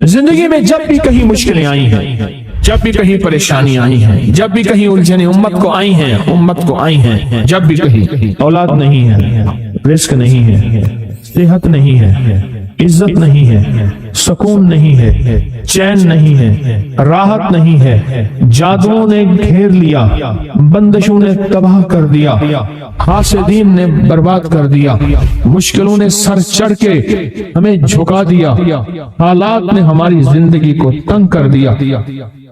زندگی میں جب بھی کہیں مشکلیں آئی ہیں، جب بھی کہیں پریشانی آئی ہیں، جب بھی کہیں الجھنیں امت کو آئی ہیں، جب بھی کہیں اولاد نہیں ہے، رزق نہیں ہے، صحت نہیں ہے، عزت نہیں ہے، سکون نہیں ہے، چین نہیں ہے، راحت نہیں ہے، جادوؤں نے گھیر لیا، بندشوں نے تباہ کر دیا، حاسدین نے برباد کر دیا، مشکلوں نے سر چڑھ کے ہمیں جھکا دیا، حالات نے ہماری زندگی کو تنگ کر دیا،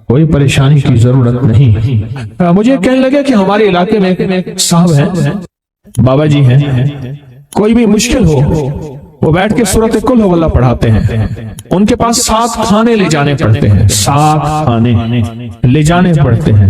کوئی پریشانی کی ضرورت نہیں۔ مجھے کہنے لگے کہ ہمارے علاقے میں ایک صاحب ہیں، بابا جی ہیں، کوئی بھی مشکل ہو وہ بیٹھ کے سورۃ کل ہو اللہ پڑھاتے ہیں، ان کے پاس 7 کھانے لے جانے پڑتے ہیں، 7 کھانے لے جانے پڑتے ہیں،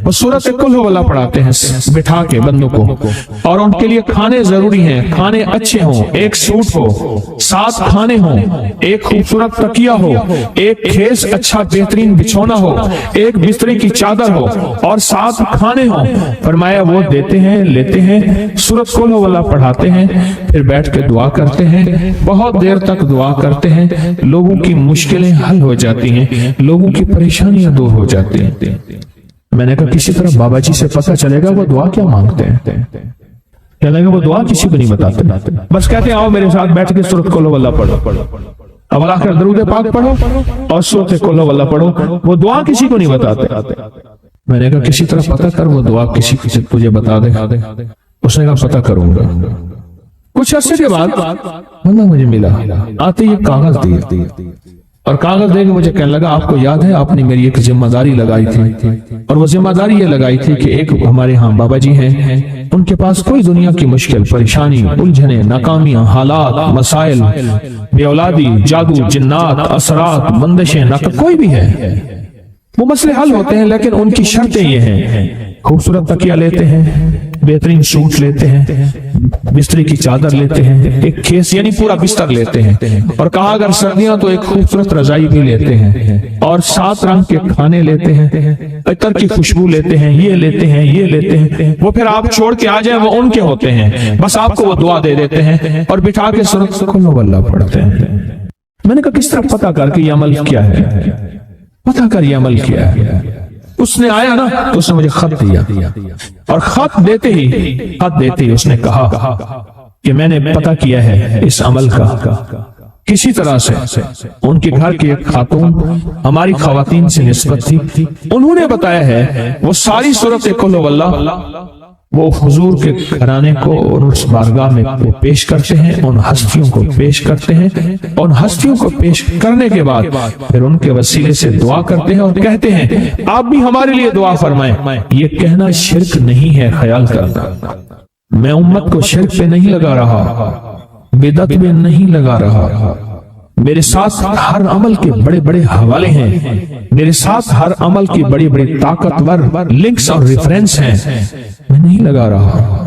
وہ سورۃ کل ہو اللہ پڑھاتے ہیں بٹھا کے بندوں کو، اور ان کے لیے کھانے ضروری ہیں، کھانے اچھے ہوں، ایک سوٹ ہو، 7 کھانے ہوں، ایک خوبصورت تکیہ ہو، ایک خیز اچھا بہترین بچھونا ہو، ایک بسترے کی چادر ہو، اور 7 کھانے ہوں۔ فرمایا وہ دیتے ہیں، لیتے ہیں، سورۃ کل ہو اللہ پڑھاتے ہیں، پھر بیٹھ کے دعا کرتے ہیں، بہت دیر تک دعا کرتے ہیں، لوگوں کی مشکلیں حل ہو جاتی ہیں، لوگوں کی پریشانیاں دور ہو جاتی ہیں۔ میں نے کہا کسی طرح بابا جی سے پتہ چلے گا وہ دعا کیا مانگتے ہیں، کہنے لگا وہ دعا کسی کو نہیں بتاتے، بس کہتے ہیں آؤ میرے ساتھ بیٹھ کے سورۃ کل ہو اللہ پڑھو، اب اللہ کا درود پاک پڑھو اور سورۃ کل ہو اللہ پڑھو، وہ دعا کسی کو نہیں بتاتے۔ میں نے کہا کسی طرح پتہ کر وہ دعا کسی کو تجھے بتا دے، اس نے کہا پتہ کروں گا۔ کچھ عرصے کے بعد بندہ مجھے ملا، آتے یہ کاغذ دیا، اور کاغذ دے کے مجھے کہنے لگا آپ کو یاد ہے آپ نے میری ایک ذمہ داری لگائی تھی، اور وہ ذمہ داری یہ لگائی تھی کہ ایک ہمارے ہاں بابا جی ہیں، ان کے پاس کوئی دنیا کی مشکل، پریشانی، الجھنیں، ناکامیاں، حالات، مسائل، بے اولادی، جادو، جنات، اثرات، بندشیں، کوئی بھی ہے، وہ مسئلے حل ہوتے ہیں، لیکن ان کی شرطیں یہ ہیں، خوبصورت تکیہ لیتے ہیں، بہترین سوٹ لیتے ہیں، بستری کی چادر لیتے ہیں، ایک کھیس یعنی پورا بستر لیتے ہیں، اور کہا اگر سردیاں تو ایک خوبصورت رضائی بھی لیتے ہیں، اور 7 رنگ کے کھانے لیتے ہیں، عطر کی خوشبو لیتے ہیں، یہ لیتے ہیں، یہ لیتے ہیں، وہ پھر آپ چھوڑ کے آ جائیں وہ ان کے ہوتے ہیں، بس آپ کو وہ دعا دے دیتے ہیں اور بٹھا کے سورۃ کل ہو اللہ پڑھتے ہیں۔ میں نے کہا کس طرح پتہ کر کے یہ عمل کیا ہے، پتہ کر یہ عمل کیا ہے۔ اس نے آیا نا تو اس نے مجھے خط دیا، اور خط دیتے ہی اس نے کہا کہ میں نے پتہ کیا ہے اس عمل کا، کسی طرح سے ان کے گھر کی ایک خاتون ہماری خواتین سے نسبت تھی، انہوں نے بتایا ہے وہ ساری سورۃ کل ہو اللہ وہ حضور کے گھرانے کو اور اس بارگاہ میں پیش کرتے ہیں، ان ہستیوں کو پیش کرتے ہیں، ان ہستیوں کو پیش کرنے کے بعد پھر ان کے وسیلے سے دعا کرتے ہیں اور کہتے ہیں آپ بھی ہمارے لیے دعا فرمائیں۔ یہ کہنا شرک نہیں ہے، خیال کرنا، میں امت کو شرک پہ نہیں لگا رہا، بدعت میں نہیں لگا رہا، میرے ساتھ ہر عمل کے بڑے بڑے حوالے ہیں، میرے ساتھ ہر عمل کی بڑی بڑی طاقتور لنکس اور ریفرنس ہیں، میں نہیں لگا رہا،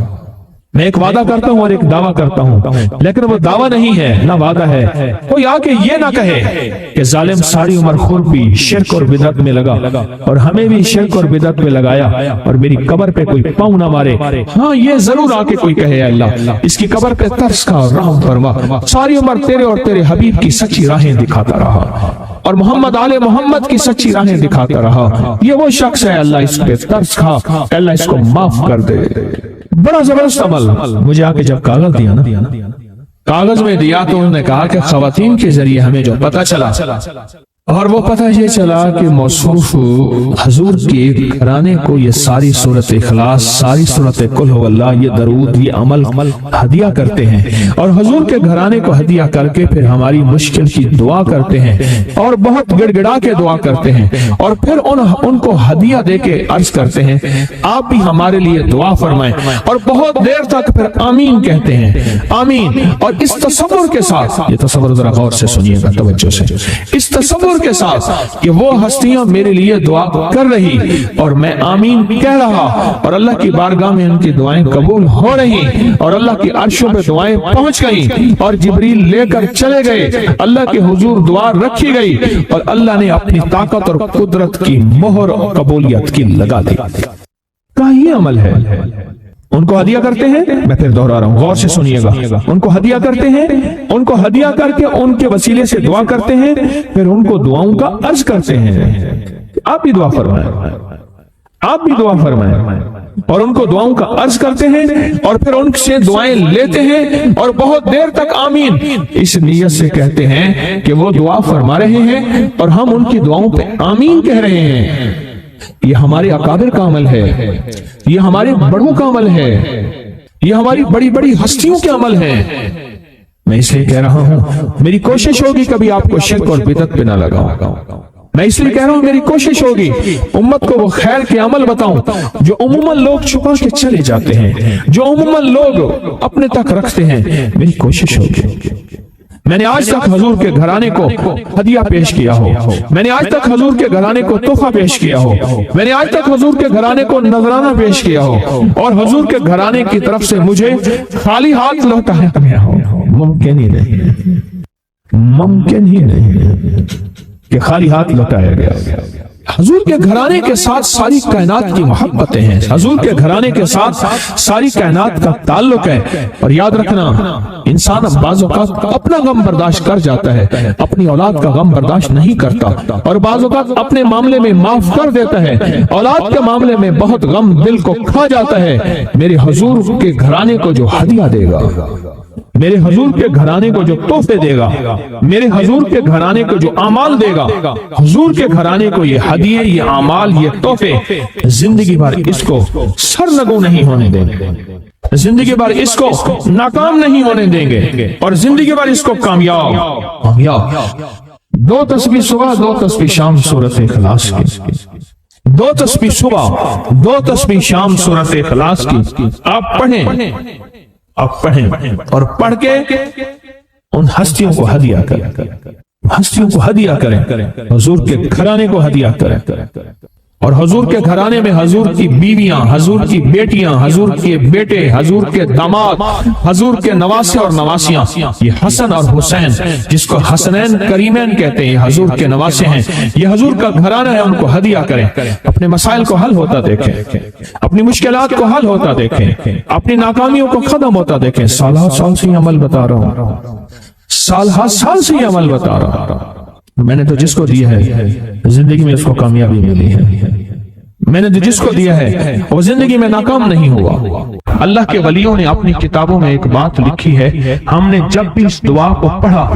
میں ایک وعدہ کرتا ہوں اور ایک دعویٰ کرتا ہوں، لیکن وہ دعویٰ نہیں ہے نہ وعدہ ہے۔ کوئی آ کے یہ نہ کہے کہ ظالم ساری عمر خود بھی شرک اور بدعت میں لگا اور ہمیں بھی شرک اور بدعت میں لگایا، اور میری قبر پہ کوئی پاؤں نہ مارے۔ ہاں یہ ضرور آ کے کوئی کہے اللہ اس کی قبر پہ ترس کھا اور رحم فرما، ساری عمر تیرے اور تیرے حبیب کی سچی راہیں دکھاتا رہا اور محمد آل محمد کی سچی راہیں دکھاتا رہا، یہ وہ شخص ہے اللہ اس پہ ترس کھا، اللہ اس کو معاف کر دے۔ بڑا زبردست عمل۔ مجھے آ کے جب کاغذ دیا نا، کاغذ میں دیا تو انہوں نے کہا کہ خواتین کے ذریعے ہمیں جو پتہ چلا، اور وہ پتہ یہ چلا کہ موصوف حضور کے گھرانے کو یہ ساری سورۃ اخلاص، ساری سورۃ کل ہو اللہ، یہ درود، یہ عمل ہدیہ کرتے ہیں، اور حضور کے گھرانے کو ہدیہ کر کے پھر ہماری مشکل کی دعا کرتے ہیں، اور بہت گڑ گڑا کے دعا کرتے ہیں، اور پھر ان کو ہدیہ دے کے عرض کرتے ہیں آپ بھی ہمارے لیے دعا فرمائیں، اور بہت دیر تک پھر آمین کہتے ہیں، آمین۔ اور اس تصور کے ساتھ، یہ تصور ذرا غور سے سنیے گا توجہ سے، اس تصور کے ساتھ کہ وہ ہستیاں میرے لیے دعا کر رہی اور میں آمین کہہ رہا، اور اللہ کی بارگاہ میں ان کی دعائیں قبول ہو رہی، اور اللہ کی عرشوں پہ دعائیں پہنچ گئیں، اور جبریل لے کر چلے گئے، اللہ کے حضور دعا رکھی گئی، اور اللہ نے اپنی طاقت اور قدرت کی مہر اور قبولیت کی لگا دی۔ کہا یہ عمل ہے، ان کو ہدیہ کرتے ہیں، میں پھر دوہرا رہا ہوں، غور سے سنیے گا، ان کو ہدیہ کرتے ہیں، ان کو ہدیہ کر کے ان کے وسیلے سے دعا کرتے ہیں، پھر ان کو دعاؤں کا عرض کرتے ہیں، آپ بھی دعا فرمائیں، آپ بھی دعا فرمائیں، اور ان کو دعاؤں کا عرض کرتے ہیں، اور پھر ان سے دعائیں لیتے ہیں، اور بہت دیر تک آمین اس نیت سے کہتے ہیں کہ وہ دعا فرما رہے ہیں اور ہم ان کی دعاؤں پہ آمین کہہ رہے ہیں۔ یہ ہمارے اکابر کا عمل ہے، یہ ہمارے بڑوں کا عمل ہے، یہ ہماری بڑی بڑی ہستیوں کے عمل ہے۔ میں اس لیے کہہ رہا ہوں، میری کوشش ہوگی کبھی آپ کو شرک اور بدعت پہ نہ لگاؤں، میں اس لیے کہہ رہا ہوں میری کوشش ہوگی امت کو وہ خیر کے عمل بتاؤں جو عموماً لوگ چھپا کے چلے جاتے ہیں، جو عموماً لوگ اپنے تک رکھتے ہیں۔ میری کوشش ہوگی میں نے آج تک حضور کے گھرانے کو ہدیہ پیش کیا ہو، میں نے آج تک حضور کے گھرانے کو تحفہ پیش کیا ہو، میں نے آج تک حضور کے گھرانے کو نذرانہ پیش کیا ہو، اور حضور کے گھرانے کی طرف سے مجھے خالی ہاتھ لوٹایا گیا ہو۔ ممکن ہی نہیں، ممکن ہی نہیں کہ خالی ہاتھ لوٹایا گیا۔ حضور کے گھرانے کے ساتھ ساری کائنات کی محبتیں ہیں، حضور کے گھرانے کے ساتھ ساری کائنات کا تعلق ہے۔ اور یاد رکھنا، انسان بعض اوقات اپنا غم برداشت کر جاتا ہے، اپنی اولاد کا غم برداشت نہیں کرتا، اور بعض اوقات اپنے معاملے میں معاف کر دیتا ہے، اولاد کے معاملے میں بہت غم دل کو کھا جاتا ہے۔ میرے حضور کے گھرانے کو جو ہدیہ دے گا، میرے حضور کے گھرانے کو جو تحفے دے گا، میرے حضور کے گھرانے کو جو اعمال دے گا، حضور کے گھرانے کو یہ ہدیے، یہ اعمال، یہ تحفے زندگی بھر اس کو سرنگوں نہیں ہونے دیں گے، زندگی بھر اس کو ناکام نہیں ہونے دیں گے، اور زندگی بھر اس کو کامیاب۔ 2 تسبیح صبح، 2 تسبیح شام سورۃ اخلاص کی، 2 تسبیح صبح، 2 تسبیح شام سورۃ اخلاص کی آپ پڑھیں، آپ پڑھیں، اور پڑھ کے ان ہستیوں کو ہدیہ کریں، ہستیوں کو ہدیہ کریں، حضور کے گھرانے کو ہدیہ کریں، اور حضور کے گھرانے میں حضور کی بیویاں، حضور کی بیٹیاں، حضور کے بیٹے، حضور کے داماد، حضور کے نواسے اور نواسیاں، یہ حسن اور حسین جس کو حسنین کریمین کہتے ہیں، حضور کے نواسے ہیں، یہ حضور کا گھرانہ ہے، ان کو ہدیہ کریں۔ اپنے مسائل کو حل ہوتا دیکھیں، اپنی مشکلات کو حل ہوتا دیکھیں، اپنی ناکامیوں کو ختم ہوتا دیکھیں۔ سالہ سال سے یہ عمل بتا رہا ہوں، سالہ سال سے یہ عمل بتا رہا ہوں۔ میں نے تو جس کو دیا ہے زندگی میں اس کو کامیابی ملی ہے، میں نے تو جس کو دیا ہے وہ زندگی میں ناکام نہیں ہوا۔ اللہ کے ولیوں نے اپنی کتابوں میں ایک بات لکھی ہے، ہم نے جب بھی اس دعا کو پڑھا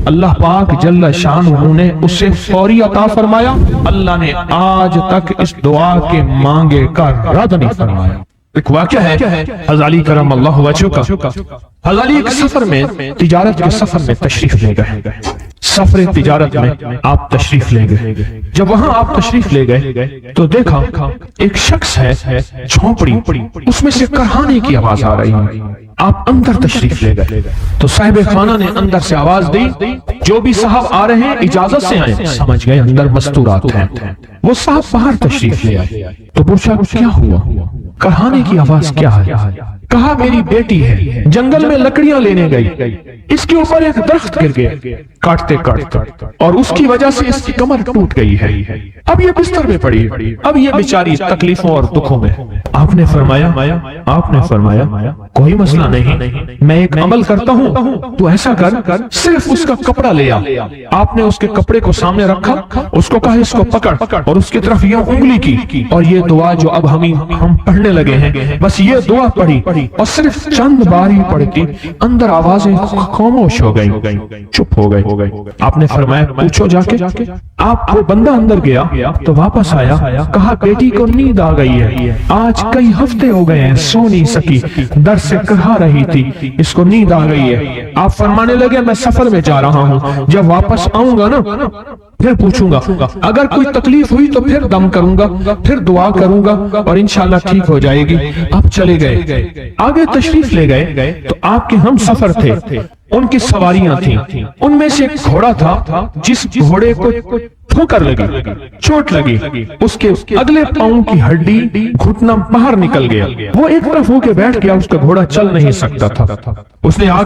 اللہ پاک جل شانہ نے اسے فوری عطا فرمایا۔ اللہ نے آج تک اس دعا کے مانگے کا رد نہیں فرمایا۔ ایک واقعہ ہے حضرت علی کرم اللہ وجہہ کا، حضرت علی ایک سفر میں، تجارت کے سفر میں تشریف لے گئے، سفر تجارت میں آپ تشریف لے گئے۔ جب وہاں آپ تشریف لے گئے تو دیکھا ایک شخص ہے جھونپڑی، اس میں سے کرہانے کی آواز آ رہی ہے۔ آپ اندر تشریف لے گئے تو صاحب خانہ نے اندر سے آواز دی، جو بھی صاحب آ رہے ہیں اجازت سے آئیں۔ سمجھ گئے اندر مستورات ہیں، وہ صاحب باہر تشریف لے آئے تو پوچھا کیا ہوا، کرہانے کی آواز کیا ہے؟ کہا میری بیٹی ہے، جنگل میں لکڑیاں لینے گئی، اس کے اوپر ایک درخت گر گیا کاٹتے کاٹتے، اور اس کی وجہ سے اس کی کمر ٹوٹ گئی ہے، اب یہ بستر میں پڑی، اب یہ بیچاری تکلیفوں اور دکھوں میں۔ آپ نے فرمایا کوئی مسئلہ نہیں، میں ایک عمل کرتا ہوں، تو ایسا کر صرف اس کا کپڑا لے آ۔ آپ نے اس کے کپڑے کو سامنے رکھا، اس کو کہا اس کو پکڑ، اور اس کی طرف یہ انگلی کی، اور یہ دعا جو اب ہم پڑھنے لگے ہیں، بس یہ دعا پڑھی، اور صرف چند بار ہی پڑھتی اندر آوازیں خاموش ہو گئی، چپ ہو گئی۔ آپ نے فرمایا پوچھو جا کے۔ آپ وہ بندہ اندر گیا تو واپس آیا، کہا بیٹی کو نیند آ گئی ہے، آج کئی ہفتے ہو گئے ہیں سو نہیں سکی، در سے کرہا رہی تھی، اس کو نیند آ گئی ہے۔ آپ فرمانے لگے میں سفر میں جا رہا ہوں، جب واپس آؤں گا نا پھر پوچھوں گا، اگر کوئی تکلیف ہوئی تو پھر دم کروں گا، پھر دعا کروں گا، اور انشاءاللہ ٹھیک ہو جائے گی۔ آپ چلے گئے، آگے تشریف لے گئے تو آپ کے ہم سفر تھے، ان کی سواریاں تھیں، ان میں سے ایک گھوڑا تھا، جس گھوڑے کو ٹھوکر لگی، چوٹ لگی، اس کے اگلے پاؤں کی ہڈی گھٹنا باہر نکل گیا، وہ ایک طرف ہو کے بیٹھ گیا، اس کا گھوڑا چل نہیں سکتا تھا۔ اس نے آ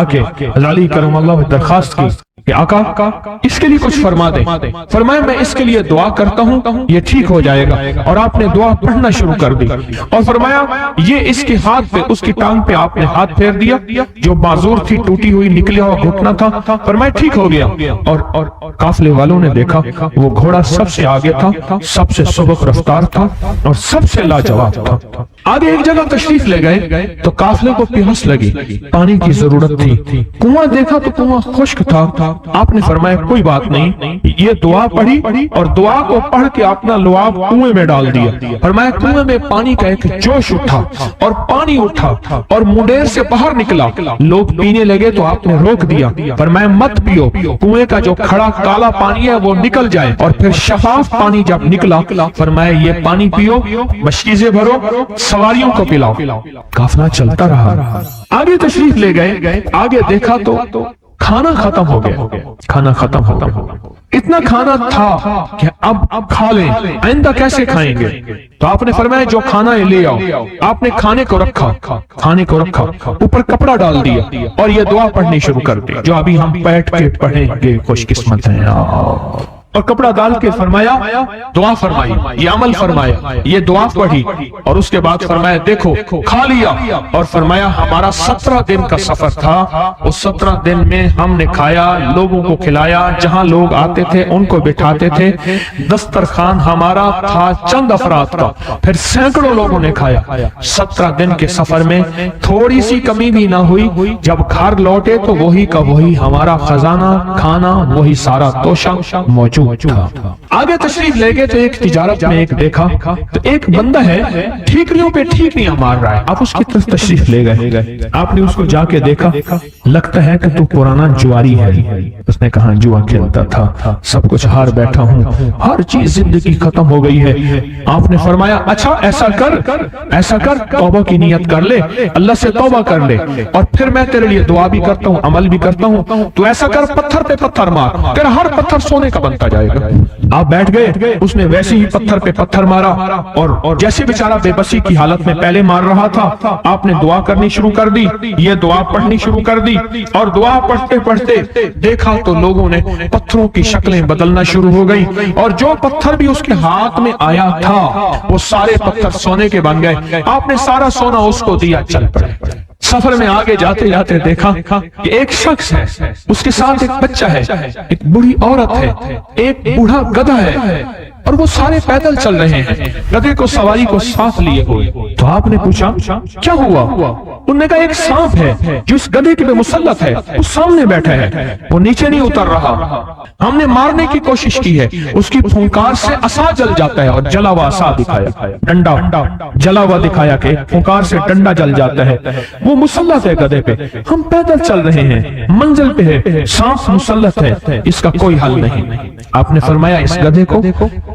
کے حضرت علی کرم اللہ درخواست کی کہ آقا اس کے لیے کچھ فرما دیں. فرمایا میں اس کے لیے دعا کرتا ہوں, یہ ٹھیک ہو جائے گا. اور آپ نے دعا پڑھنا شروع کر دی اور فرمایا یہ اس کے ہاتھ پہ, اس کی ٹانگ پہ آپ نے ہاتھ پھیر دیا, جو معذور تھی, ٹوٹی ہوئی, نکلا ہوا گھٹنا تھا. فرمایا ٹھیک ہو گیا. اور قافلے والوں نے دیکھا وہ گھوڑا سب سے آگے تھا, سب سے سبق رفتار تھا اور سب سے لاجواب تھا. آگے ایک جگہ تشریف لے گئے تو قافلے کو پیاس لگی, پانی کی ضرورت تھی. کنواں دیکھا تو کنواں خشک تھا. آپ نے فرمایا کوئی بات نہیں, یہ دعا پڑھی اور دعا کو پڑھ کے اپنا لعاب کنویں میں ڈال دیا. فرمایا کنویں میں پانی کا ایک جوش اٹھا اور پانی اٹھا اور منڈیر سے باہر نکلا. لوگ پینے لگے تو آپ نے روک دیا. فرمایا مت پیو, کنویں کا جو کھڑا کالا پانی ہے وہ نکل جائے. اور پھر شفاف پانی جب نکلا فرمایا یہ پانی پیو, مشکیزیں بھرو, سواریوں کو پلاؤ. قافلہ چلتا رہا. آگے تشریف لے گئے. آگے دیکھا تو کھانا ختم ہو گیا. کھانا ختم ہو گیا. اتنا کھانا تھا کہ اب کھا لیں, آئندہ کیسے کھائیں گے. تو آپ نے فرمایا جو کھانا ہے لے آؤ. آپ نے کھانے کو رکھا, اوپر کپڑا ڈال دیا اور یہ دعا پڑھنی شروع کر دی جو ابھی ہم بیٹھ کے پڑھیں گے. خوش قسمت ہیں. اور کپڑا ڈال کے فرمایا دعا فرمائی, یہ عمل فرمایا, یہ دعا پڑھی اور اس کے بعد فرمایا دیکھو کھا لیا. اور فرمایا ہمارا 17 دن کا سفر تھا, اس 17 دن میں ہم نے کھایا, لوگوں کو کھلایا, جہاں لوگ آتے تھے ان کو بٹھاتے تھے. دسترخوان ہمارا تھا چند افراد کا, پھر سینکڑوں لوگوں نے کھایا. 17 دن کے سفر میں تھوڑی سی کمی بھی نہ ہوئی. جب گھر لوٹے تو وہی کا وہی ہمارا خزانہ, کھانا وہی سارا توشہ موجود تھا. آگے تشریف لے گئے تو ایک تجارت میں ایک دیکھا تو ایک بندہ ہے ٹھیکریوں پہ ٹھیکریاں مار رہا ہے. آپ اس کی طرف تشریف لے گئے. آپ نے اس کو جا کے دیکھا, لگتا ہے کہ تو پرانا جواری ہے. اس نے کہا جوا کھیلتا تھا, سب کچھ ہار بیٹھا ہوں, ہر چیز زندگی ختم ہو گئی ہے. آپ نے فرمایا اچھا ایسا کر توبہ کی نیت کر لے, اللہ سے توبہ کر لے, اور پھر میں تیرے لیے دعا بھی کرتا ہوں, عمل بھی کرتا ہوں. تو ایسا کر پتھر پہ پتھر مار, تیرا ہر پتھر سونے کا بنتا جائے گا. آپ بیٹھ گئے. اس نے ویسے ہی پتھر پہ پتھر مارا اور جیسے بیچارہ بے بسی کی حالت میں پہلے مار رہا تھا, آپ نے دعا کرنی شروع کر دی, یہ دعا پڑھنی شروع کر دی. اور دعا پڑھتے پڑھتے دیکھا تو لوگوں نے پتھروں کی شکلیں بدلنا شروع ہو گئی, اور جو پتھر بھی اس کے ہاتھ میں آیا تھا وہ سارے پتھر سونے کے بن گئے. آپ نے سارا سونا اس کو دیا, چل پڑے. سفر میں آگے جاتے جاتے دیکھا کہ ایک شخص ہے, اس کے ساتھ ایک بچہ ہے, ایک بوڑھی عورت ہے, ایک بوڑھا گدھا ہے, اور وہ سارے پیدل چل رہے ہیں, گدھے کو سواری کو ساتھ لیے ہوئے. تو آپ نے پوچھا کیا ہوا. انہوں نے کہا ایک سانپ ہے جو اس گدھے کے پہ مسلط ہے, اس سامنے بیٹھا ہے, وہ نیچے نہیں اتر رہا. ہم نے مارنے کی کوشش کی ہے, اس کی پھونکار سے عصا جل جاتا ہے. اور جلا ہوا عصا دکھایا, ڈنڈا جلا ہوا دکھایا کہ پھونکار سے ڈنڈا جل جاتا ہے. وہ مسلط ہے گدھے پہ, ہم پیدل چل رہے ہیں, منزل پہ ہے, سانپ مسلط ہے, اس کا کوئی حل نہیں. آپ نے فرمایا اس گدھے کو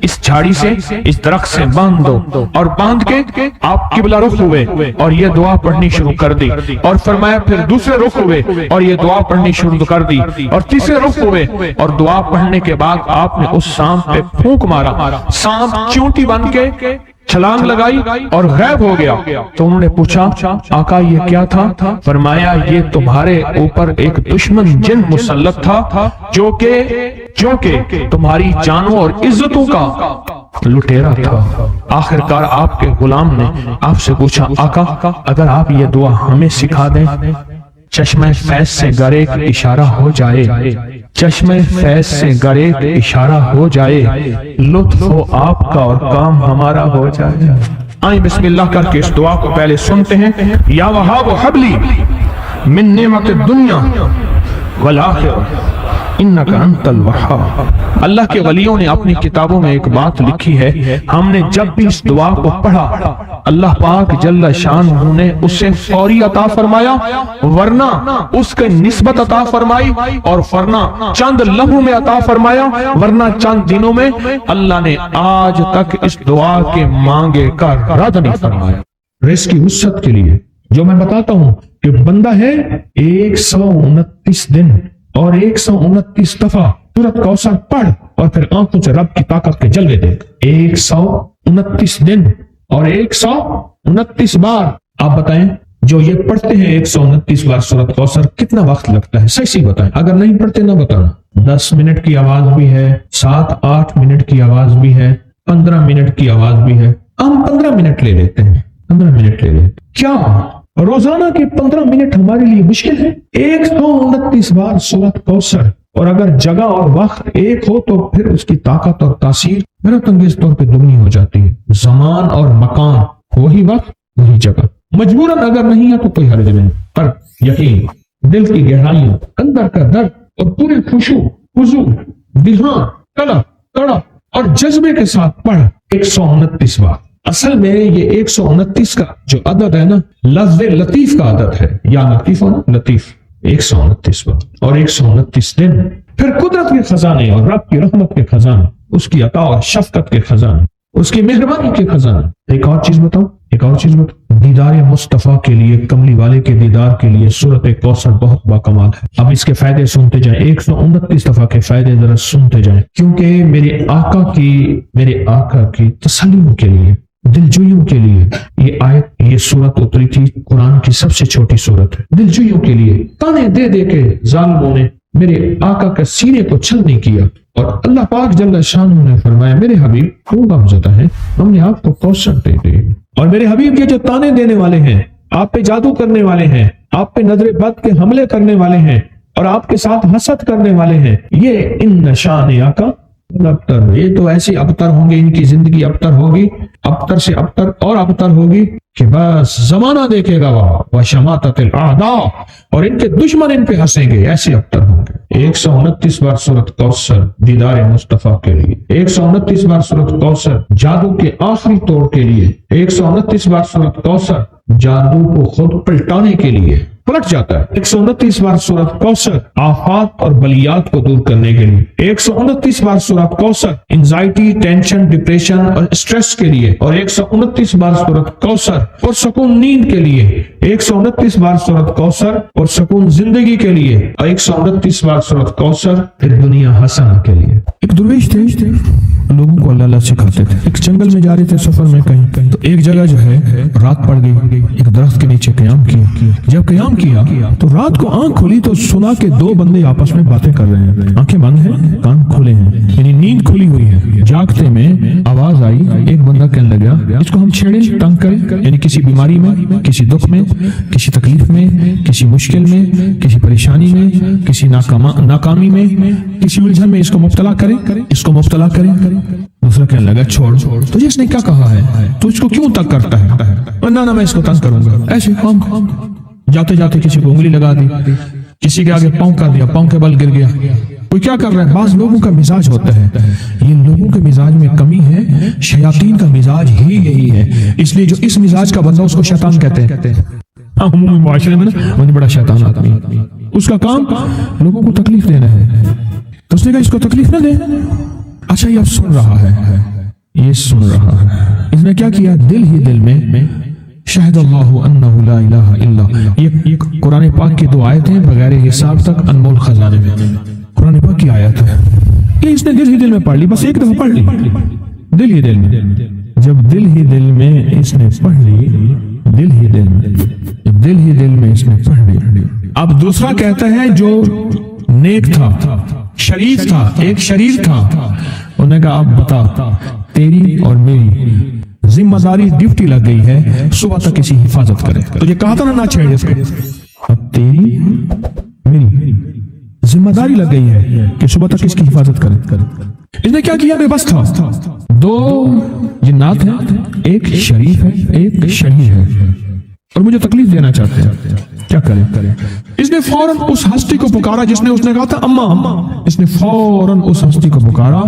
اس جھاڑی سے, اس درخت سے باندھ دو. اور باندھ کے آپ قبلہ رخ ہوئے اور یہ دعا پڑھنی شروع کر دی. اور فرمایا پھر دوسرے رخ ہوئے اور یہ دعا پڑھنی شروع کر دی. اور تیسرے رخ ہوئے اور دعا پڑھنے کے بعد آپ نے اس سانپ پہ پھونک مارا. سانپ چونٹی بن کے چھلانگ لگائی اور غائب ہو گیا. تو انہوں نے پوچھا آقا یہ کیا تھا. فرمایا یہ تمہارے اوپر ایک دشمن جن مسلط تھا جو کہ تمہاری جانوں اور عزتوں کا لٹیرا تھا. آخرکار آپ کے غلام نے آپ سے پوچھا آقا اگر آپ یہ دعا ہمیں سکھا دیں, چشمہ فیض سے گرے اشارہ ہو جائے, چشمہ فیض سے گرے اشارہ ہو جائے, لطف ہو آپ کا اور کام ہمارا ہو جائے. آئیں بسم اللہ کر کے اس دعا کو پہلے سنتے ہیں. یا وہاب حبلی من نعمت الدنیا والآخرہ انکا انت الوہاب. اللہ کے ولیوں نے اپنی کتابوں میں ایک بات لکھی ہے, ہم نے جب بھی اس دعا کو پڑھا اللہ پاک جل شانہ نے اسے فوری عطا فرمایا, ورنہ اس کے نسبت عطا فرمائی, اور ورنہ چند لمحوں میں عطا فرمایا, ورنہ چند دنوں میں. اللہ نے آج تک اس دعا کے مانگے کا رد نہیں فرمایا. رزق کی وسعت کے لیے جو میں بتاتا ہوں کہ بندہ ہے 129 دن اور 129 دفعہ سورۃ کوثر پڑھ اور پھر آنکھوں سے رب کی طاقت کے جلوے دیکھ. 129 دن اور 129 بار. آپ بتائیں جو یہ پڑھتے ہیں 129 بار سورۃ کوثر کتنا وقت لگتا ہے؟ صحیح بتائیں، اگر نہیں پڑھتے نہ بتانا۔ 10 منٹ کی آواز بھی ہے، 7-8 منٹ کی آواز بھی ہے، 15 منٹ کی آواز بھی ہے۔ ہم 15 منٹ لے لیتے ہیں، 15 منٹ لے لیتے ہیں۔ کیا روزانہ کے 15 منٹ ہمارے لیے مشکل ہے؟ 129 بار سورۃ کوثر، اور اگر جگہ اور وقت ایک ہو تو پھر اس کی طاقت اور تاثیر حیرت انگیز طور پہ دگنی ہو جاتی ہے۔ زمان اور مکان، وہی وقت وہی جگہ، مجبوراً اگر نہیں ہے تو کوئی حرج نہیں، پر یقین، دل کی گہرائیوں، اندر کا درد اور پورے خضوع، دھیان، طلب، تڑپ اور جذبے کے ساتھ پڑھ 129 بار۔ اصل میں یہ 129 کا جو عدد ہے نا، لفظ لطیف کا عدد ہے، یا لطیف ہو نا، لطیف، 129 بار اور 129 دن۔ پھر قدرت کے خزانے اور رب کی رحمت کے خزانے، اس کی عطا اور شفقت کے خزانے، اس کی مہربانی کے خزانے۔ ایک اور چیز بتاؤں، دیدار مصطفیٰ کے لیے، کملی والے کے دیدار کے لیے سورۃ کوثر بہت باکمال ہے۔ اب اس کے فائدے سنتے جائیں، 129 دفعہ کے فائدے ذرا سنتے جائیں، کیونکہ میرے آقا کی تسلیوں کے لیے، دلجوئیوں کے لیے یہ آیت، یہ سورت اتری تھی۔ قرآن کی سب سے چھوٹی سورت ہے۔ دلجوئیوں کے لیے تانے دے دے کے ظالموں نے میرے آقا کے سینے کو چھلنی کیا، اور اللہ پاک جل شانہ نے فرمایا میرے حبیب کیوں غمزدہ ہیں، ہم نے آپ کو کوثر دے دی۔ اور میرے حبیب کے جو تانے دینے والے ہیں، آپ پہ جادو کرنے والے ہیں، آپ پہ نظر بد کے حملے کرنے والے ہیں، اور آپ کے ساتھ حسد کرنے والے ہیں، یہ ان نشان آقا ابتر، یہ تو ایسے ابتر ہوں گے، ان کی زندگی ابتر ہوگی، ابتر سے ابتر اور ابتر ہوگی کہ بس زمانہ دیکھے گا وہ شماتت الاعداء، اور ان کے دشمن ان پہ ہنسیں گے، ایسے ابتر ہوں گے۔ 129 بار سورۃ کوثر دیدار مصطفیٰ کے لیے، 129 بار سورۃ کوثر جادو کے آخری توڑ کے لیے، 129 بار سورۃ کوثر جادو کو خود پلٹانے کے لیے، پلٹ جاتا ہے۔ 129 بار سورۃ کوثر آفات اور بلیات کو دور کرنے کے لیے، 129 بار سورۃ کوثر انزائٹی، ٹینشن، ڈپریشن اور اسٹریس کے لیے، اور 129 بار سورۃ کوثر اور سکون نیند کے لیے، 129 بار سورۃ کوثر اور سکون زندگی کے لیے، اور 129 بار سورۃ کوثر پھر دنیا حسنہ کے لیے۔ ایک درویش تھے، لوگوں کو اللہ سکھاتے تھے۔ ایک جنگل میں جا رہے تھے سفر میں، کہیں تو ایک جگہ جو ہے رات پڑ گئی، ایک درخت کے نیچے قیام کیا۔ جب قیام کیا تو رات کو آنکھ کھلی تو سنا کہ 2 بندے آپس میں باتیں کر رہے ہیں، آنکھیں بند ہیں، کان کھلے ہیں، یعنی نیند کھلی ہوئی ہے۔ جاگتے میں آواز آئی، ایک بندہ کہنے لگا اس کو ہم چھیڑیں، تنگ کریں، یعنی کسی بیماری میں، کسی دکھ میں، کسی تکلیف میں، کسی مشکل میں، کسی پریشانی میں، کسی ناکامی میں، کسی الجھن میں اس کو مبتلا کریں۔ دوسرا کہنے لگا چھوڑ، تجھے اس نے کیا کہا ہے، تو اس کو کیوں تنگ کرتا ہے؟ نہ میں اس کو تنگ کروں گا، ایسے کام جاتے جاتے کسی کو انگلی لگا دی، کسی کے آگے پاؤں کر دیا، پاؤں کے بل گر گیا۔ کوئی کیا کر رہا ہے؟ بعض لوگوں کا مزاج ہوتا ہے، یہ لوگوں کے مزاج میں کمی ہے، شیاطین کا مزاج ہی یہی ہے، اس لیے جو اس مزاج کا بندہ اس کو شیطان کہتے ہیں۔ عمومی معاشرے میں نا بڑا شیطان آدمی، اس کا کام لوگوں کو تکلیف دینا ہے، تو اس نے کہا اس کو تکلیف نہ دے۔ اچھا یہ اب سن رہا ہے، اس نے کیا کیا؟ دل ہی دل میں شہد اللہ انہ لا الہ الا، یہ قرآن پاک کی 2 آیتیں بغیر حساب تک انمول خزانے میں، قرآن پاک کی آیت ہے، یہ اس نے دل ہی دل میں پڑھ لی، بس ایک دفعہ پڑھ لی، دل ہی دل میں۔ جب دل ہی دل میں اس نے پڑھ لی، دل ہی دل میں اس نے پڑھ لی۔ اب دوسرا کہتا ہے جو نیک تھا، شریف تھا، ایک شریف تھا، انہوں نے کہا اب بتا، تیری اور میری ذمہ داری، ڈیوٹی لگ گئی ہے، صبح تک کسی حفاظت کرے، تجھے کہا تھا نہ چھیڑے اس کو، اب تیری میری ذمہ داری لگ گئی ہے کہ صبح تک اس کی حفاظت کرے۔ اس نے کیا کیا؟ بے بس تھا، 2 جنات ہیں، ایک شریف ہے، ایک شریر ہے، اور مجھے تکلیف دینا چاہتے ہیں، کیا کریں؟ اس نے فوراً اس ہستی کو پکارا جس نے کہا تھا اماں، اس نے فوراً اس ہستی کو پکارا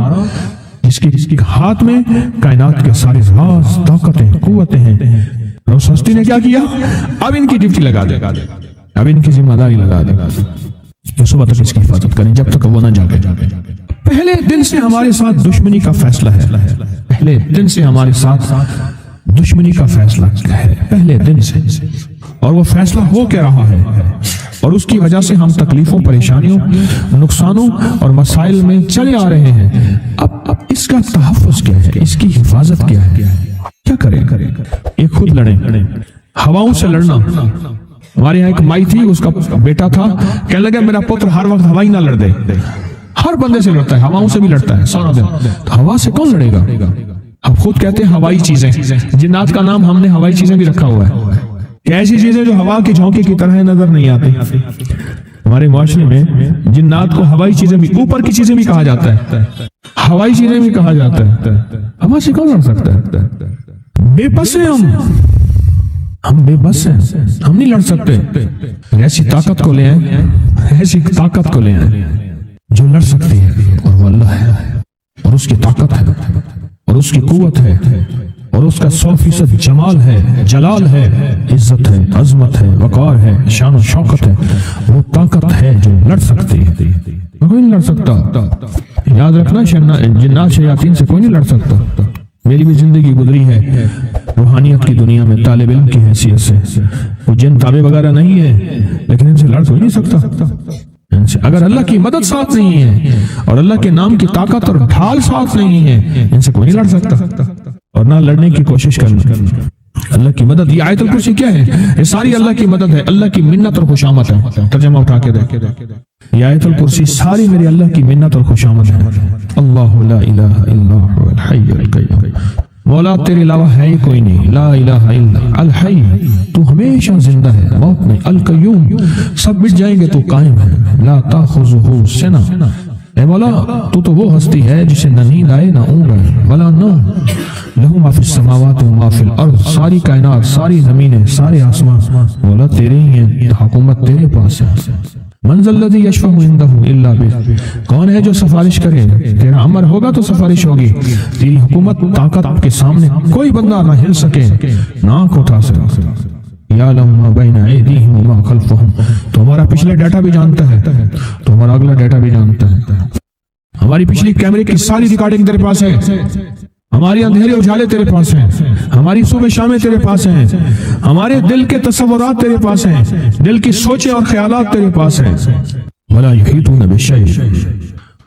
جس کے ہاتھ میں کائنات کے سارے راز، طاقتیں، قوتیں ہیں، اور اس ہستی نے کیا کیا؟ اب ان کی ڈیوٹی لگا دے، اب ان کی ذمہ داری لگا دے، صبح تک اس کی حفاظت کریں جب تک وہ نہ جاگے۔ پہلے دن سے ہمارے ساتھ دشمنی کا فیصلہ ہے، پہلے دن سے ہمارے ساتھ دشمنی کا فیصلہ ہے، پہلے دن سے، اور وہ فیصلہ ہو کے رہا ہے، اور اس کی وجہ سے ہم تکلیفوں، پریشانیوں، نقصانوں اور مسائل میں چلے آ رہے ہیں۔ اب اس کا تحفظ کیا ہے، اس کی حفاظت کیا ہے، کیا کریں؟ یہ خود لڑیں، ہواؤں سے لڑنا. ہمارے یہاں ایک مائی تھی, اس کا بیٹا تھا, کہنے لگا میرا پتر ہر وقت ہوا ہی نہ لڑ دے, ہر بندے سے لڑتا ہے, ہواؤں سے بھی لڑتا ہے سارا دن. تو ہوا سے کون لڑے گا؟ ہم خود کہتے ہیں ہوائی چیزیں. جنات کا نام ہم نے ہوائی چیزیں بھی رکھا ہوا ہے کہ ایسی چیزیں جو ہوا کے جھونکے کی طرح نظر نہیں آتی. ہمارے معاشرے میں جنات کو ہوائی چیزیں بھی, اوپر کی چیزیں بھی کہا جاتا ہے, ہوائی چیزیں بھی کہا جاتا ہے. ہوا سے کون لڑ سکتا ہے؟ بے بس ہیں ہم بے بس ہیں, ہم نہیں لڑ سکتے. ایسی طاقت کو لے آئیں, ایسی طاقت کو لے آئیں جو لڑ سکتی ہے, اور وہ اللہ ہے, اور اس کی طاقت ہے, اور اس کی قوت ہے, اور اس کا 100% جمال ہے, جلال ہے, عزت ہے, عظمت ہے, وقار ہے, شان و شوکت ہے. وہ طاقت ہے جو لڑ سکتی ہے, کوئی نہیں لڑ سکتا. یاد رکھنا, جنات شیاطین سے کوئی نہیں لڑ سکتا. میری بھی زندگی گزری ہے روحانیت کی دنیا میں طالب علم کی حیثیت سے. وہ جن تابع وغیرہ نہیں ہے, لیکن ان سے لڑ کوئی نہیں سکتا. اگر اللہ کی مدد ساتھ نہیں ہے اور اللہ کے نام کی طاقت اور ڈھال ساتھ نہیں ہے, ان سے کوئی نہیں لڑ سکتا. اور نہ لڑنے کی کوشش کرنا. اللہ کی مدد, یہ آیت الکرسی کیا ہے؟ یہ ساری اللہ کی مدد ہے, اللہ کی منت اور خوشامد ہے. ترجمہ اٹھا کے دیکھ, یہ آیت الکرسی ساری میری اللہ کی منت اور خوشامد ہے. اللہ لا الہ الا هو الحی القیوم, مولا تیرے علاوہ ہے ہی کوئی نہیں. لا الہ الا الحی, تو ہمیشہ زندہ ہے, موت نہیں. القیوم, سب مٹ جائیں گے تو قائم ہے. لا تاخذہ سنہ, اے مولا تو وہ ہستی ہے جسے نہ نیند آئے نہ اونگ آئے, ولا نوم. لہو ما فی السماوات و ما فی الارض, ساری کائنات, ساری زمینیں, سارے آسمان مولا تیرے ہی ہیں, حکومت تیرے پاس ہے. من ذا الذی یشفع عندہ الا بہ, کون ہے جو سفارش کرے؟ تیرا امر ہوگا تو سفارش ہوگی. تیری حکومت طاقت کے سامنے کوئی بندہ نہ ہل سکے, نہ آنکھ اٹھا سکے. یعلم ما بین ایدیہم وما خلفہم, تو ہمارا پچھلا ڈیٹا بھی جانتا ہے, تو ہمارا اگلا ڈیٹا بھی جانتا ہے. ہماری پچھلی کیمرے کی ساری ریکارڈنگ تیرے پاس ہے, ہماری اندھیرے اجالے تیرے پاس ہیں, ہماری صبح شامیں تیرے پاس ہیں, ہمارے دل کے تصورات تیرے پاس ہیں, دل کی سوچیں اور خیالات تیرے پاس ہیں. ولا یحیطون بشیء,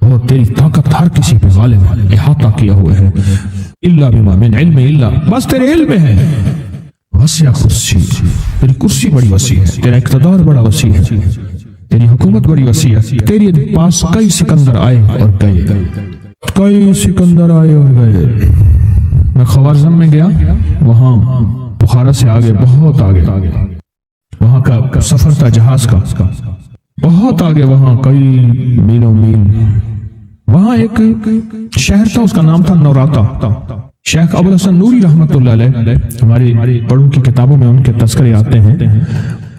اور تیری طاقت ہر کسی پہ غالب ہے, احاطہ کیا ہوا ہے. الا بما من علم, الا بس تیرے علم میں ہے. وسع کرسی, تیری کرسی بڑی وسیع ہے, تیرا اقتدار بڑا وسیع ہے, تیری حکومت بڑی وسیع ہے. تیرے پاس کئی سکندر آئے اور گئے, کئی سکندر آئے اور گئے. میں خوارزم میں گیا, وہاں بخارا سے آگے, بہت آگے, وہاں کا سفر تھا جہاز کا, بہت آگے, وہاں کئی میلوں میل. وہاں ایک شہر تھا, اس کا نام تھا نوراتا. شیخ ابو الحسن نوری رحمۃ اللہ علیہ, ہماری بڑوں کی کتابوں میں ان کے تذکرے آتے ہیں.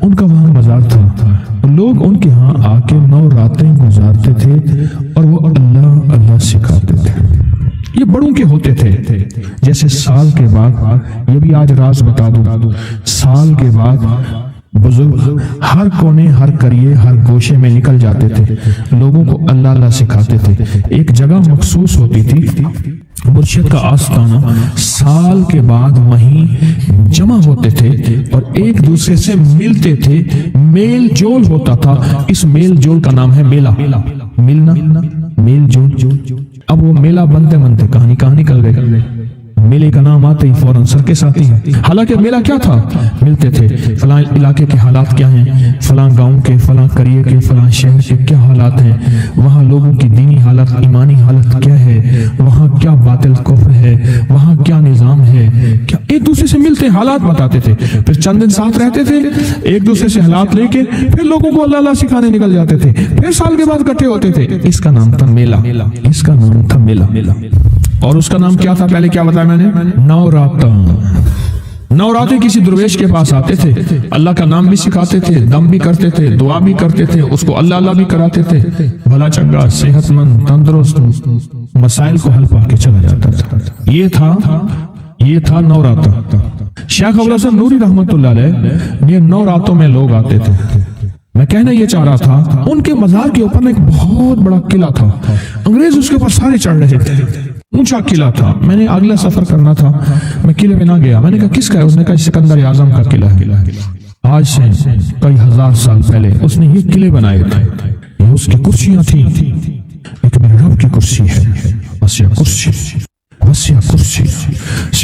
ان کا وہاں مزار تھا, لوگ ان کے ہاں آ کے 9 راتیں گزارتے تھے, اور وہ اللہ اللہ سکھاتے تھے. یہ بڑوں کے ہوتے تھے. جیسے سال کے بعد, یہ بھی آج راز بتا دوں, سال کے بعد بزرگ ہر کونے, ہر کریے, ہر گوشے میں نکل جاتے تھے, لوگوں کو اللہ اللہ سکھاتے تھے. ایک جگہ مخصوص ہوتی تھی, مرشد کا آستانہ. سال کے بعد وہیں جمع ہوتے تھے اور ایک دوسرے سے ملتے تھے, میل جول ہوتا تھا. اس میل جول کا نام ہے میلہ, ملنا, میل جول. اب وہ میلہ بنتے بنتے کہاں نکل گئے. میلے کا نام آتے ہی فوراً سرکس آتی ہے. حالانکہ میلہ کیا تھا؟ ملتے تھے, فلاں علاقے کے حالات کیا ہیں, فلاں گاؤں کے, فلاں قریے کے, فلاں شہر کے کیا حالات ہیں, وہاں لوگوں کی دینی حالت, ایمانی حالت کیا ہے, وہاں کیا باطل کفر ہے, وہاں کیا نظام ہے, کیا. ایک دوسرے سے ملتے, حالات بتاتے تھے, پھر چند دن ساتھ رہتے تھے, ایک دوسرے سے حالات لے کے پھر لوگوں کو اللہ اللہ سکھانے نکل جاتے تھے, پھر سال کے بعد اکٹھے ہوتے تھے. اس کا نام تھا میلہ, اس کا نام تھا میلہ. اور اس کا نام کیا تھا پہلے, کیا بتایا میں نے؟ نوراتا. نوراتے کسی درویش کے پاس آتے تھے, اللہ کا نام بھی سکھاتے تھے, دم بھی کرتے تھے, دعا بھی کرتے تھے, اس کو اللہ اللہ بھی کراتے تھے. بھلا چنگا, صحت مند, تندرست, مسائل کو حل پا کے چلا جاتا تھا. یہ تھا نوراتا. شیخ ابو الحسن نوری رحمۃ اللہ علیہ, یہ 9 راتوں میں لوگ آتے تھے. میں کہنا یہ چاہ رہا تھا, ان کے مزار کے اوپر ایک بہت بڑا قلعہ تھا, انگریز اس کے اوپر سارے چڑھ رہے تھے, اونچا قلعہ تھا. میں نے اگلا سفر کرنا تھا, میں قلعے میں نہ گیا. میں نے کہا کس کا ہے؟ اس نے کہا سکندر اعظم کا قلعہ ہے. آج سے کئی ہزار سال پہلے اس نے یہ قلعے بنائے تھے, یہ اس کی کرسیاں تھیں. ایک میرے رب کی کرسی ہے, وسیع کرسی, وسیع کرسی.